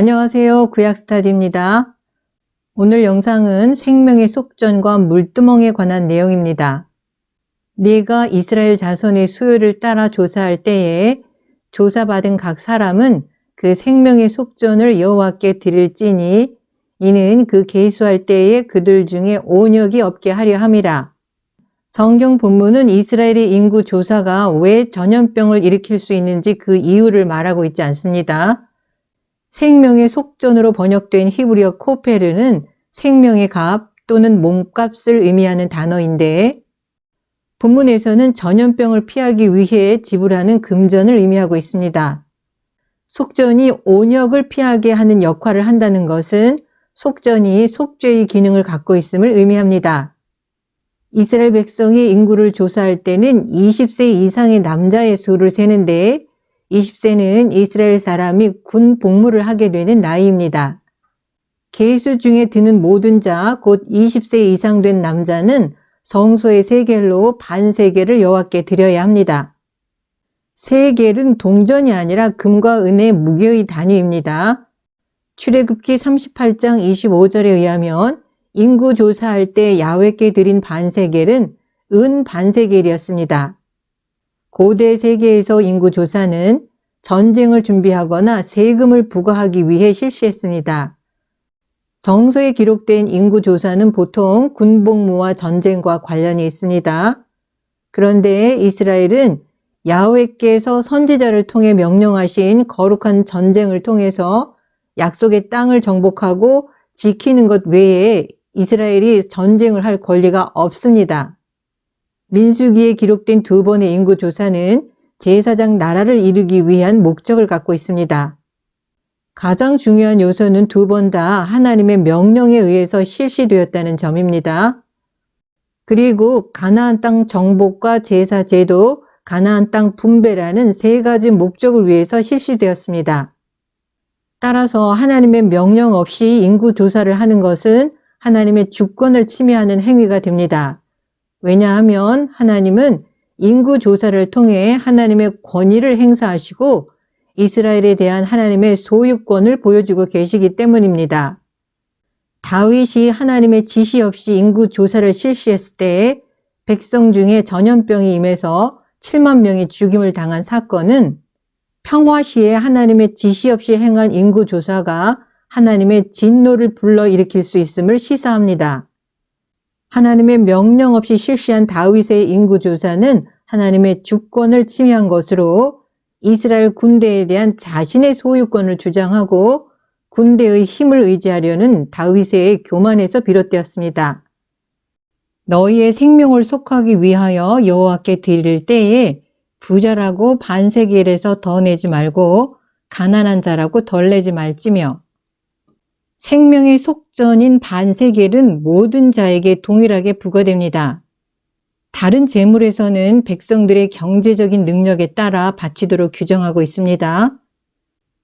안녕하세요. 구약스타디입니다. 오늘 영상은 생명의 속전과 물두멍에 관한 내용입니다. 네가 이스라엘 자손의 수요를 따라 조사할 때에 조사받은 각 사람은 그 생명의 속전을 여호와께 드릴지니 이는 그 계수할 때에 그들 중에 온역이 없게 하려 함이라. 성경 본문은 이스라엘의 인구 조사가 왜 전염병을 일으킬 수 있는지 그 이유를 말하고 있지 않습니다. 생명의 속전으로 번역된 히브리어 코페르는 생명의 값 또는 몸값을 의미하는 단어인데 본문에서는 전염병을 피하기 위해 지불하는 금전을 의미하고 있습니다. 속전이 온역을 피하게 하는 역할을 한다는 것은 속전이 속죄의 기능을 갖고 있음을 의미합니다. 이스라엘 백성이 인구를 조사할 때는 20세 이상의 남자의 수를 세는데 20세는 이스라엘 사람이 군 복무를 하게 되는 나이입니다. 계수 중에 드는 모든 자, 곧 20세 이상 된 남자는 성소의 세겔로 반세겔을 여호와께 드려야 합니다. 세겔은 동전이 아니라 금과 은의 무게의 단위입니다. 출애굽기 38장 25절에 의하면 인구 조사할 때 야훼께 드린 반세겔은 은 반세겔이었습니다. 고대 세계에서 인구 조사는 전쟁을 준비하거나 세금을 부과하기 위해 실시했습니다. 성서에 기록된 인구 조사는 보통 군복무와 전쟁과 관련이 있습니다. 그런데 이스라엘은 야훼께서 선지자를 통해 명령하신 거룩한 전쟁을 통해서 약속의 땅을 정복하고 지키는 것 외에 이스라엘이 전쟁을 할 권리가 없습니다. 민수기에 기록된 두 번의 인구 조사는 제사장 나라를 이루기 위한 목적을 갖고 있습니다. 가장 중요한 요소는 두 번 다 하나님의 명령에 의해서 실시되었다는 점입니다. 그리고 가나안 땅 정복과 제사 제도, 가나안 땅 분배라는 세 가지 목적을 위해서 실시되었습니다. 따라서 하나님의 명령 없이 인구 조사를 하는 것은 하나님의 주권을 침해하는 행위가 됩니다. 왜냐하면 하나님은 인구 조사를 통해 하나님의 권위를 행사하시고 이스라엘에 대한 하나님의 소유권을 보여주고 계시기 때문입니다. 다윗이 하나님의 지시 없이 인구 조사를 실시했을 때 백성 중에 전염병이 임해서 7만 명이 죽임을 당한 사건은 평화시에 하나님의 지시 없이 행한 인구 조사가 하나님의 진노를 불러일으킬 수 있음을 시사합니다. 하나님의 명령 없이 실시한 다윗의 인구조사는 하나님의 주권을 침해한 것으로 이스라엘 군대에 대한 자신의 소유권을 주장하고 군대의 힘을 의지하려는 다윗의 교만에서 비롯되었습니다. 너희의 생명을 속하기 위하여 여호와께 드릴 때에 부자라고 반세겔에서 더 내지 말고 가난한 자라고 덜 내지 말지며 생명의 속전인 반세겔은 모든 자에게 동일하게 부과됩니다. 다른 제물에서는 백성들의 경제적인 능력에 따라 바치도록 규정하고 있습니다.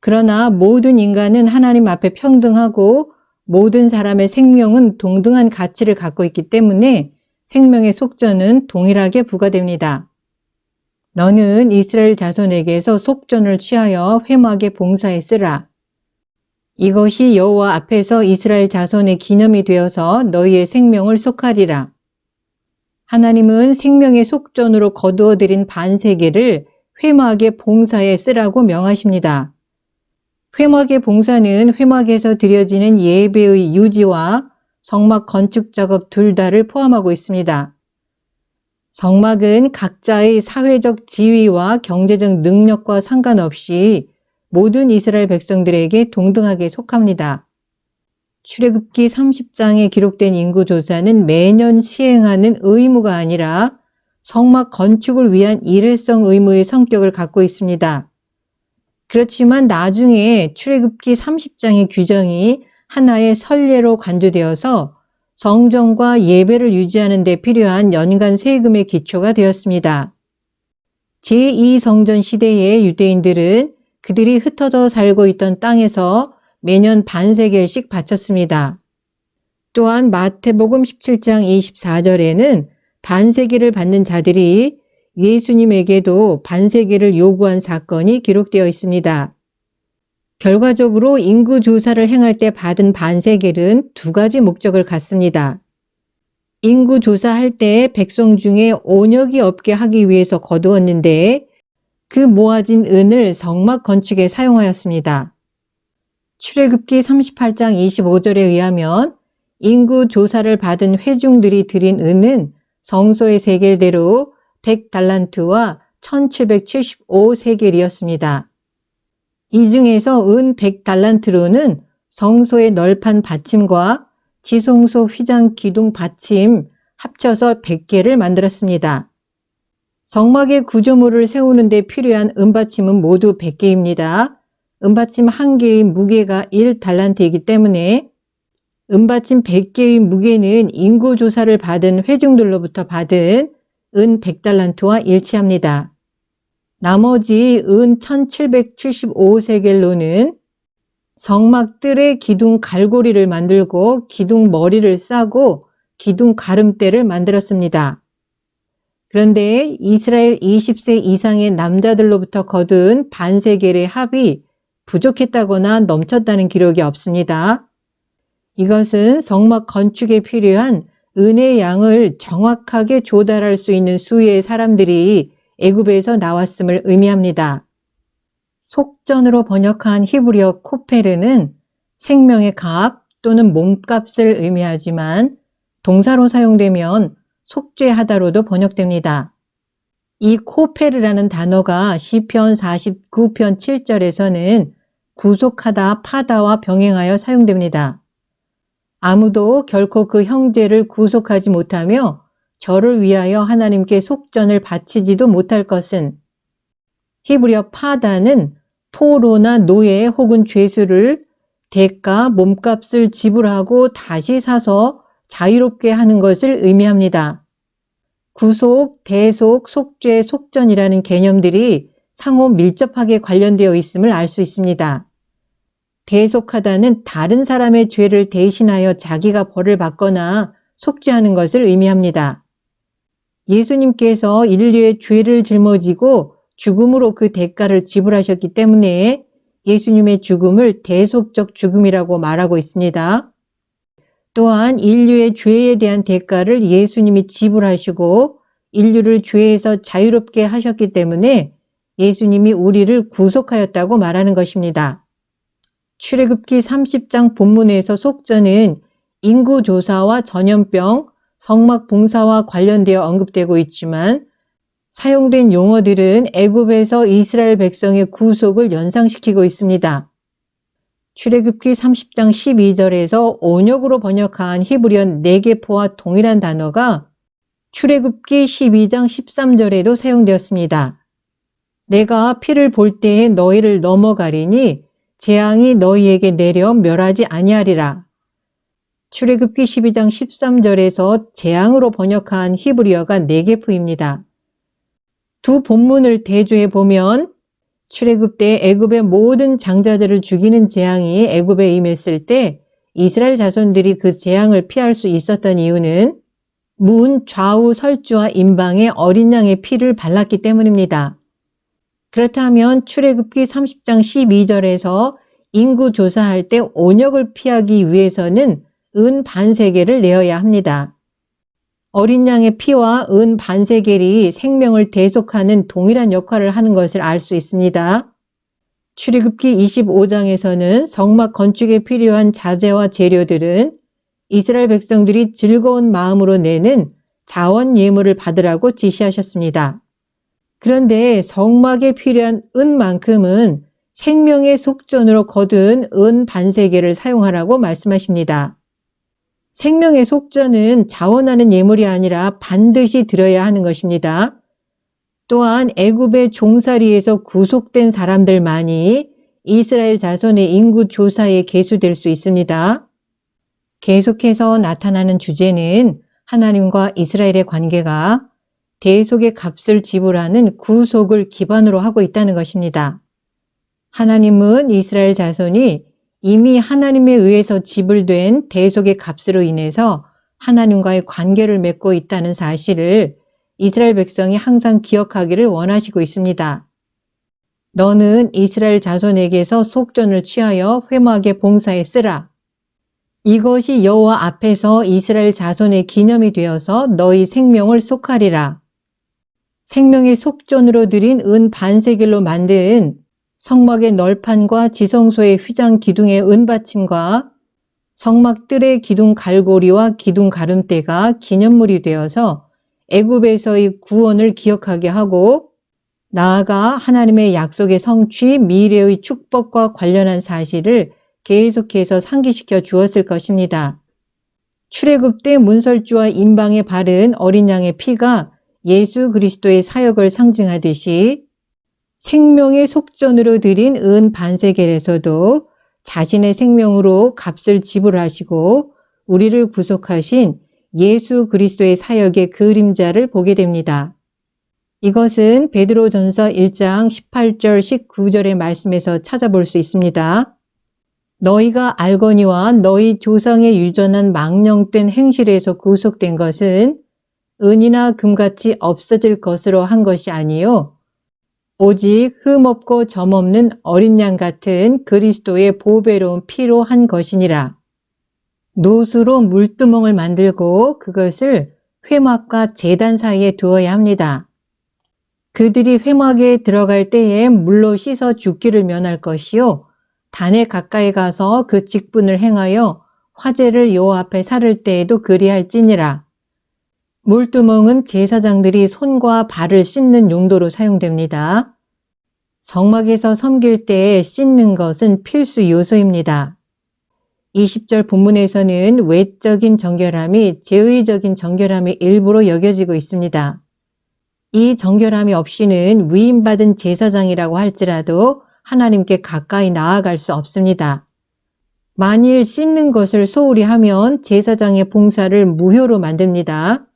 그러나 모든 인간은 하나님 앞에 평등하고 모든 사람의 생명은 동등한 가치를 갖고 있기 때문에 생명의 속전은 동일하게 부과됩니다. 너는 이스라엘 자손에게서 속전을 취하여 회막에 봉사에 쓰라. 이것이 여호와 앞에서 이스라엘 자손의 기념이 되어서 너희의 생명을 속하리라. 하나님은 생명의 속전으로 거두어들인 반세겔을 회막의 봉사에 쓰라고 명하십니다. 회막의 봉사는 회막에서 드려지는 예배의 유지와 성막 건축 작업 둘 다를 포함하고 있습니다. 성막은 각자의 사회적 지위와 경제적 능력과 상관없이 모든 이스라엘 백성들에게 동등하게 속합니다. 출애굽기 30장에 기록된 인구조사는 매년 시행하는 의무가 아니라 성막 건축을 위한 일회성 의무의 성격을 갖고 있습니다. 그렇지만 나중에 출애굽기 30장의 규정이 하나의 선례로 간주되어서 성전과 예배를 유지하는 데 필요한 연간 세금의 기초가 되었습니다. 제2성전 시대의 유대인들은 그들이 흩어져 살고 있던 땅에서 매년 반세겔씩 바쳤습니다. 또한 마태복음 17장 24절에는 반세겔을 받는 자들이 예수님에게도 반세겔을 요구한 사건이 기록되어 있습니다. 결과적으로 인구 조사를 행할 때 받은 반세겔은 두 가지 목적을 갖습니다. 인구 조사할 때 백성 중에 온역이 없게 하기 위해서 거두었는데 그 모아진 은을 성막 건축에 사용하였습니다. 출애굽기 38장 25절에 의하면 인구 조사를 받은 회중들이 드린 은은 성소의 세겔대로 100달란트와 1775세겔이었습니다. 이 중에서 은 100달란트로는 성소의 널판 받침과 지성소 휘장 기둥 받침 합쳐서 100개를 만들었습니다. 성막의 구조물을 세우는 데 필요한 은받침은 모두 100개입니다. 은받침 한 개의 무게가 1달란트이기 때문에 은받침 100개의 무게는 인구조사를 받은 회중들로부터 받은 은 100달란트와 일치합니다. 나머지 은 1775세겔로는 성막 뜰에 기둥 갈고리를 만들고 기둥 머리를 싸고 기둥 가름대를 만들었습니다. 그런데 이스라엘 20세 이상의 남자들로부터 거둔 반세겔의 합이 부족했다거나 넘쳤다는 기록이 없습니다. 이것은 성막 건축에 필요한 은의 양을 정확하게 조달할 수 있는 수의 사람들이 애굽에서 나왔음을 의미합니다. 속전으로 번역한 히브리어 코페르는 생명의 값 또는 몸값을 의미하지만 동사로 사용되면 속죄하다로도 번역됩니다. 이 코페르라는 단어가 시편 49편 7절에서는 구속하다, 파다와 병행하여 사용됩니다. 아무도 결코 그 형제를 구속하지 못하며 저를 위하여 하나님께 속전을 바치지도 못할 것은 히브리어 파다는 포로나 노예 혹은 죄수를 대가, 몸값을 지불하고 다시 사서 자유롭게 하는 것을 의미합니다. 구속, 대속, 속죄, 속전이라는 개념들이 상호 밀접하게 관련되어 있음을 알 수 있습니다. 대속하다는 다른 사람의 죄를 대신하여 자기가 벌을 받거나 속죄하는 것을 의미합니다. 예수님께서 인류의 죄를 짊어지고 죽음으로 그 대가를 지불하셨기 때문에 예수님의 죽음을 대속적 죽음이라고 말하고 있습니다. 또한 인류의 죄에 대한 대가를 예수님이 지불하시고 인류를 죄에서 자유롭게 하셨기 때문에 예수님이 우리를 구속하였다고 말하는 것입니다. 출애굽기 30장 본문에서 속전은 인구조사와 전염병, 성막 봉사와 관련되어 언급되고 있지만 사용된 용어들은 애굽에서 이스라엘 백성의 구속을 연상시키고 있습니다. 출애굽기 30장 12절에서 온역으로 번역한 히브리어 네게포와 동일한 단어가 출애굽기 12장 13절에도 사용되었습니다. 내가 피를 볼 때에 너희를 넘어가리니 재앙이 너희에게 내려 멸하지 아니하리라. 출애굽기 12장 13절에서 재앙으로 번역한 히브리어가 네게프입니다. 두 본문을 대조해 보면 출애굽 때 애굽의 모든 장자들을 죽이는 재앙이 애굽에 임했을 때 이스라엘 자손들이 그 재앙을 피할 수 있었던 이유는 문 좌우 설주와 임방에 어린 양의 피를 발랐기 때문입니다. 그렇다면 출애굽기 30장 12절에서 인구 조사할 때 온역을 피하기 위해서는 은 반세겔을 내어야 합니다. 어린 양의 피와 은 반세겔이 생명을 대속하는 동일한 역할을 하는 것을 알 수 있습니다. 출애굽기 25장에서는 성막 건축에 필요한 자재와 재료들은 이스라엘 백성들이 즐거운 마음으로 내는 자원 예물을 받으라고 지시하셨습니다. 그런데 성막에 필요한 은만큼은 생명의 속전으로 거둔 은 반세겔을 사용하라고 말씀하십니다. 생명의 속전은 자원하는 예물이 아니라 반드시 드려야 하는 것입니다. 또한 애굽의 종살이에서 구속된 사람들만이 이스라엘 자손의 인구 조사에 계수될 수 있습니다. 계속해서 나타나는 주제는 하나님과 이스라엘의 관계가 대속의 값을 지불하는 구속을 기반으로 하고 있다는 것입니다. 하나님은 이스라엘 자손이 이미 하나님에 의해서 지불된 대속의 값으로 인해서 하나님과의 관계를 맺고 있다는 사실을 이스라엘 백성이 항상 기억하기를 원하시고 있습니다. 너는 이스라엘 자손에게서 속전을 취하여 회막에 봉사에 쓰라. 이것이 여호와 앞에서 이스라엘 자손의 기념이 되어서 너희 생명을 속하리라. 생명의 속전으로 드린 은 반세겔로 만든 성막의 널판과 지성소의 휘장 기둥의 은받침과 성막 뜰의 기둥 갈고리와 기둥 가름대가 기념물이 되어서 애굽에서의 구원을 기억하게 하고 나아가 하나님의 약속의 성취, 미래의 축복과 관련한 사실을 계속해서 상기시켜 주었을 것입니다. 출애굽 때 문설주와 인방에 바른 어린 양의 피가 예수 그리스도의 사역을 상징하듯이 생명의 속전으로 드린 은 반세겔에서도 자신의 생명으로 값을 지불하시고 우리를 구속하신 예수 그리스도의 사역의 그림자를 보게 됩니다. 이것은 베드로전서 1장 18절 19절의 말씀에서 찾아볼 수 있습니다. 너희가 알거니와 너희 조상의 유전한 망령된 행실에서 구속된 것은 은이나 금같이 없어질 것으로 한 것이 아니요 오직 흠없고 점없는 어린 양 같은 그리스도의 보배로운 피로 한 것이니라. 노수로 물두멍을 만들고 그것을 회막과 제단 사이에 두어야 합니다. 그들이 회막에 들어갈 때에 물로 씻어 죽기를 면할 것이요 단에 가까이 가서 그 직분을 행하여 화제를 여호와 앞에 살을 때에도 그리할지니라. 물두멍은 제사장들이 손과 발을 씻는 용도로 사용됩니다. 성막에서 섬길 때에 씻는 것은 필수 요소입니다. 20절 본문에서는 외적인 정결함이 제의적인 정결함의 일부로 여겨지고 있습니다. 이 정결함이 없이는 위임받은 제사장이라고 할지라도 하나님께 가까이 나아갈 수 없습니다. 만일 씻는 것을 소홀히 하면 제사장의 봉사를 무효로 만듭니다.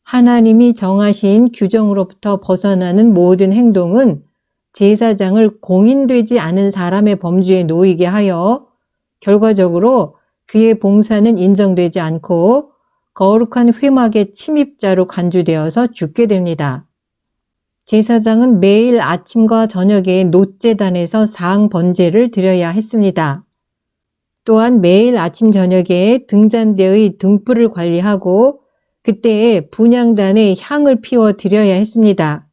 하나님이 정하신 규정으로부터 벗어나는 모든 행동은 제사장을 공인되지 않은 사람의 범주에 놓이게 하여 결과적으로 그의 봉사는 인정되지 않고 거룩한 회막의 침입자로 간주되어서 죽게 됩니다. 제사장은 매일 아침과 저녁에 놋제단에서 상번제를 드려야 했습니다. 또한 매일 아침 저녁에 등잔대의 등불을 관리하고 그때에 분향단에 향을 피워 드려야 했습니다.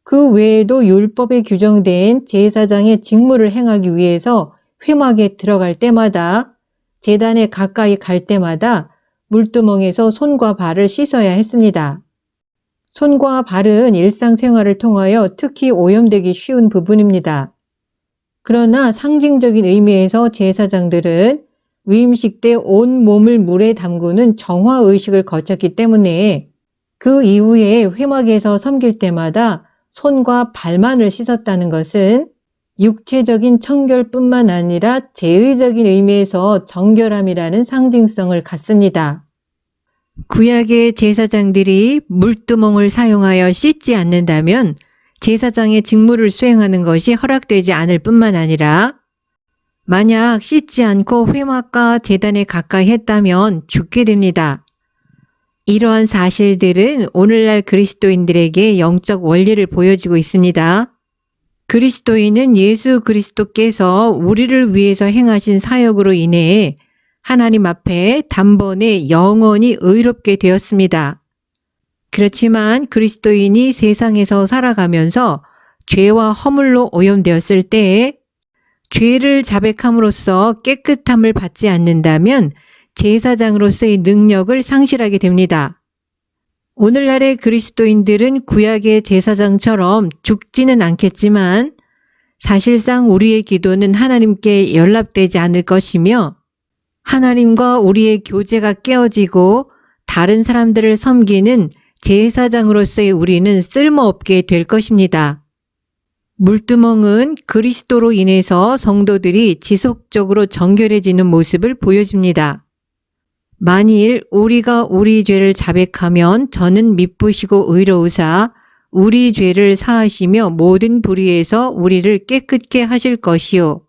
그 외에도 율법에 규정된 제사장의 직무를 행하기 위해서 회막에 들어갈 때마다 제단에 가까이 갈 때마다 물두멍에서 손과 발을 씻어야 했습니다. 손과 발은 일상생활을 통하여 특히 오염되기 쉬운 부분입니다. 그러나 상징적인 의미에서 제사장들은 위임식 때 온 몸을 물에 담그는 정화의식을 거쳤기 때문에 그 이후에 회막에서 섬길 때마다 손과 발만을 씻었다는 것은 육체적인 청결뿐만 아니라 제의적인 의미에서 정결함이라는 상징성을 갖습니다. 구약의 제사장들이 물두멍을 사용하여 씻지 않는다면 제사장의 직무를 수행하는 것이 허락되지 않을 뿐만 아니라 만약 씻지 않고 회막과 제단에 가까이 했다면 죽게 됩니다. 이러한 사실들은 오늘날 그리스도인들에게 영적 원리를 보여주고 있습니다. 그리스도인은 예수 그리스도께서 우리를 위해서 행하신 사역으로 인해 하나님 앞에 단번에 영원히 의롭게 되었습니다. 그렇지만 그리스도인이 세상에서 살아가면서 죄와 허물로 오염되었을 때에 죄를 자백함으로써 깨끗함을 받지 않는다면 제사장으로서의 능력을 상실하게 됩니다. 오늘날의 그리스도인들은 구약의 제사장처럼 죽지는 않겠지만 사실상 우리의 기도는 하나님께 연락되지 않을 것이며 하나님과 우리의 교제가 깨어지고 다른 사람들을 섬기는 제사장으로서의 우리는 쓸모없게 될 것입니다. 물두멍은 그리스도로 인해서 성도들이 지속적으로 정결해지는 모습을 보여줍니다. 만일 우리가 우리 죄를 자백하면 저는 미쁘시고 의로우사 우리 죄를 사하시며 모든 불의에서 우리를 깨끗게 하실 것이요.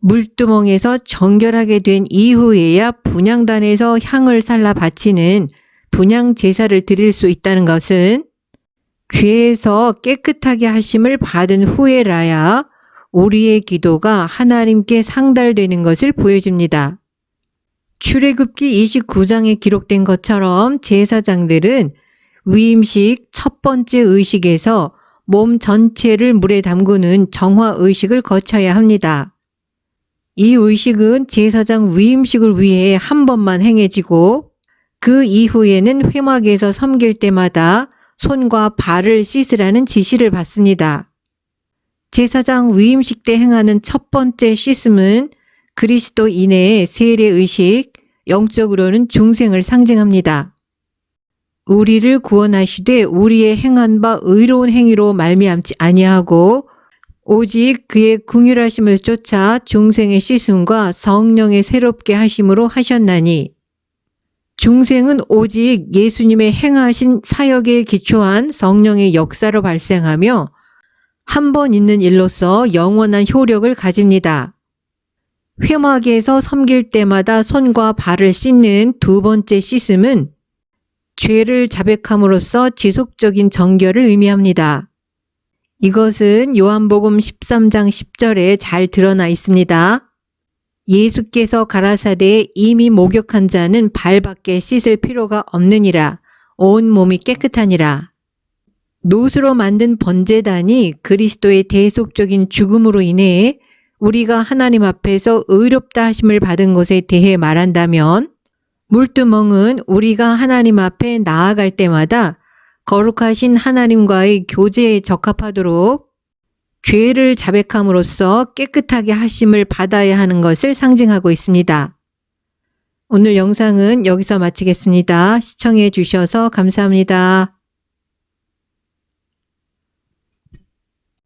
물두멍에서 정결하게 된 이후에야 분향단에서 향을 살라 바치는 분향 제사를 드릴 수 있다는 것은 죄에서 깨끗하게 하심을 받은 후에라야 우리의 기도가 하나님께 상달되는 것을 보여줍니다. 출애굽기 29장에 기록된 것처럼 제사장들은 위임식 첫 번째 의식에서 몸 전체를 물에 담그는 정화 의식을 거쳐야 합니다. 이 의식은 제사장 위임식을 위해 한 번만 행해지고 그 이후에는 회막에서 섬길 때마다 손과 발을 씻으라는 지시를 받습니다. 제사장 위임식 때 행하는 첫 번째 씻음은 그리스도인의 세례의식, 영적으로는 중생을 상징합니다. 우리를 구원하시되 우리의 행한 바 의로운 행위로 말미암지 아니하고 오직 그의 긍휼하심을 쫓아 중생의 씻음과 성령의 새롭게 하심으로 하셨나니 중생은 오직 예수님의 행하신 사역에 기초한 성령의 역사로 발생하며 한 번 있는 일로서 영원한 효력을 가집니다. 회막에서 섬길 때마다 손과 발을 씻는 두 번째 씻음은 죄를 자백함으로써 지속적인 정결을 의미합니다. 이것은 요한복음 13장 10절에 잘 드러나 있습니다. 예수께서 가라사대 이미 목욕한 자는 발밖에 씻을 필요가 없느니라. 온 몸이 깨끗하니라. 노수로 만든 번제단이 그리스도의 대속적인 죽음으로 인해 우리가 하나님 앞에서 의롭다 하심을 받은 것에 대해 말한다면 물두멍은 우리가 하나님 앞에 나아갈 때마다 거룩하신 하나님과의 교제에 적합하도록 죄를 자백함으로써 깨끗하게 하심을 받아야 하는 것을 상징하고 있습니다. 오늘 영상은 여기서 마치겠습니다. 시청해 주셔서 감사합니다.